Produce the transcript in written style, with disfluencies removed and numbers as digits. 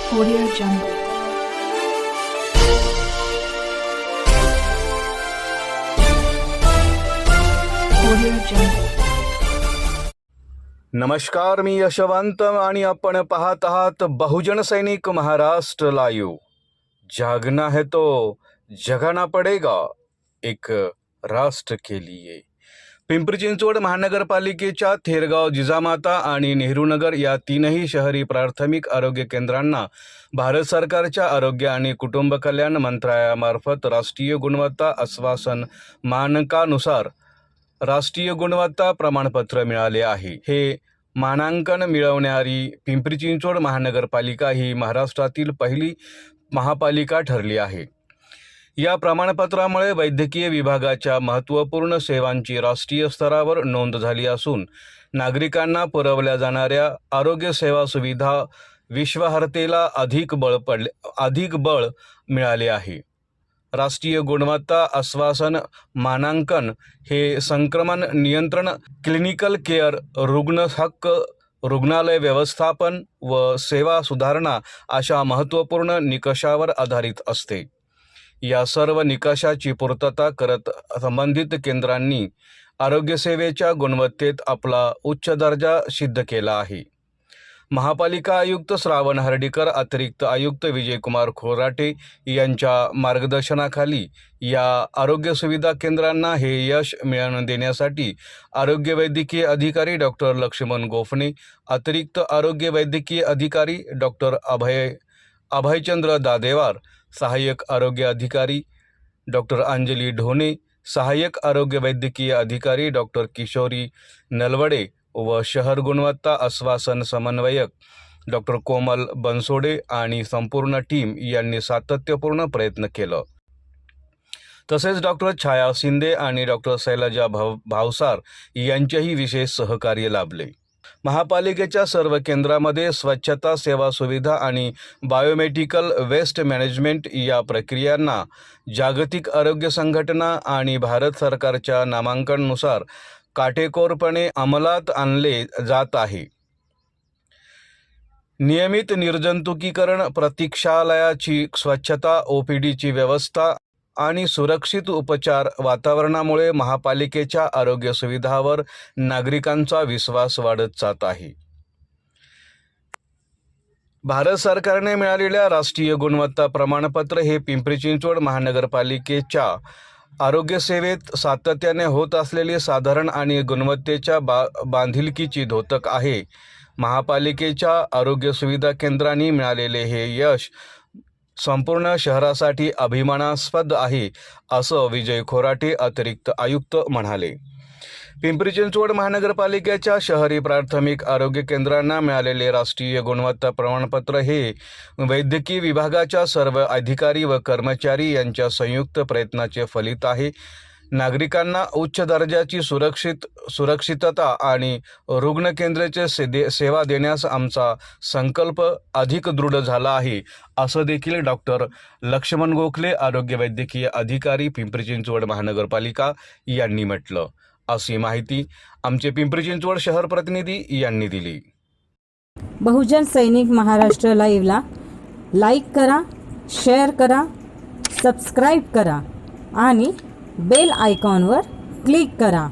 Audio Jungle. Audio Jungle. नमस्कार, मी यशवंत आणि आपण पाहत आहात बहुजन सैनिक महाराष्ट्र लाईव्ह। जागना है तो जगाना पडेगा, एक राष्ट्र के लिए। पिंपरी चिंचवड महानगरपालिकेच्या थेरगाव, जिजामाता आणि नेहरूनगर या तीनही शहरी प्राथमिक आरोग्य केंद्रांना भारत सरकारच्या आरोग्य आणि कुटुंब कल्याण मंत्रालयामार्फत राष्ट्रीय गुणवत्ता आश्वासन मानकानुसार राष्ट्रीय गुणवत्ता प्रमाणपत्र मिळाले आहे। हे मानांकन मिळवणारी पिंपरी चिंचवड महानगरपालिका ही महाराष्ट्रातील पहिली महापालिका ठरली आहे। या प्रमाणपत्रामुळे वैद्यकीय विभागाच्या महत्त्वपूर्ण सेवांची राष्ट्रीय स्तरावर नोंद झाली असून नागरिकांना पुरवल्या जाणाऱ्या आरोग्य सेवा सुविधा विश्वासार्हतेला अधिक बळ मिळाले आहे। राष्ट्रीय गुणवत्ता आश्वासन मानांकन हे संक्रमण नियंत्रण, क्लिनिकल केअर, रुग्ण हक्क, रुग्णालय व्यवस्थापन व सेवा सुधारणा अशा महत्त्वपूर्ण निकषावर आधारित असते। या सर्व निकषाची पूर्तता करत संबंधित केंद्रांनी आरोग्यसेवेच्या गुणवत्तेत आपला उच्च दर्जा सिद्ध केला आहे। महापालिका आयुक्त श्रावण हर्डीकर, अतिरिक्त आयुक्त विजयकुमार खोराटे यांच्या मार्गदर्शनाखाली या आरोग्य सुविधा केंद्रांना हे यश मिळवून देण्यासाठी आरोग्य वैद्यकीय अधिकारी डॉक्टर लक्ष्मण गोफणे, अतिरिक्त आरोग्य वैद्यकीय अधिकारी डॉक्टर अभयचंद्र दादेवार, सहाय्यक आरोग्य अधिकारी डॉक्टर अंजली ढोणे, सहाय्यक आरोग्य वैद्यकीय अधिकारी डॉक्टर किशोरी नलवडे व शहर गुणवत्ता आश्वासन समन्वयक डॉक्टर कोमल बनसोडे आणि संपूर्ण टीम यांनी सातत्यपूर्ण प्रयत्न केला। तसेच डॉक्टर छाया शिंदे आणि डॉक्टर शैलजा भावसार यांचेही विशेष सहकार्य लाभले। महापालिकेच्या सर्व केंद्रामध्ये स्वच्छता, सेवा सुविधा आणि बायोमेडिकल वेस्ट मॅनेजमेंट या प्रक्रियांना जागतिक आरोग्य संघटना आणि भारत सरकारच्या नामांकनानुसार काटेकोरपणे अंमलात आणले जात आहे। नियमित निर्जंतुकीकरण, प्रतीक्षालयाची स्वच्छता, ओपीडीची व्यवस्था आणि सुरक्षित उपचार वातावरणामुळे महापालिकेच्या आरोग्य सुविधांवर नागरिकांचा विश्वास वाढत जात आहे। भारत सरकारने मिळालेल्या राष्ट्रीय गुणवत्ता प्रमाणपत्र हे पिंपरी चिंचवड महानगरपालिकेच्या आरोग्य सेवेत सातत्याने होत असलेली साधारण आणि गुणवत्तेच्या बांधिलकीची द्योतक आहे। महापालिकेच्या आरोग्य सुविधा केंद्रांनी मिळालेले हे यश संपूर्ण शहरासाठी अभिमानास्पद आहे, असं विजय खोराटे, अतिरिक्त आयुक्त म्हणाले। पिंपरी चिंचवड महानगरपालिकेच्या शहरी प्राथमिक आरोग्य केंद्रांना मिळालेले राष्ट्रीय गुणवत्ता प्रमाणपत्र हे वैद्यकीय विभागाच्या सर्व अधिकारी व कर्मचारी यांच्या संयुक्त प्रयत्नाचे फलित आहे। नागरिकांना उच्च दर्जाची सुरक्षितता आणि रुग्णकेंद्राचे सेवा देण्यास आमचा संकल्प अधिक दृढ झाला आहे, असं देखील डॉक्टर लक्ष्मण गोखले, आरोग्य वैद्यकीय अधिकारी, पिंपरी चिंचवड महानगरपालिका यांनी म्हटलं। अशी माहिती आमचे पिंपरी चिंचवड शहर प्रतिनिधी यांनी दिली। बहुजन सैनिक महाराष्ट्र लाईव्हला लाईक करा, शेअर करा, सबस्क्राईब करा आणि बेल आयकॉनवर क्लिक करा।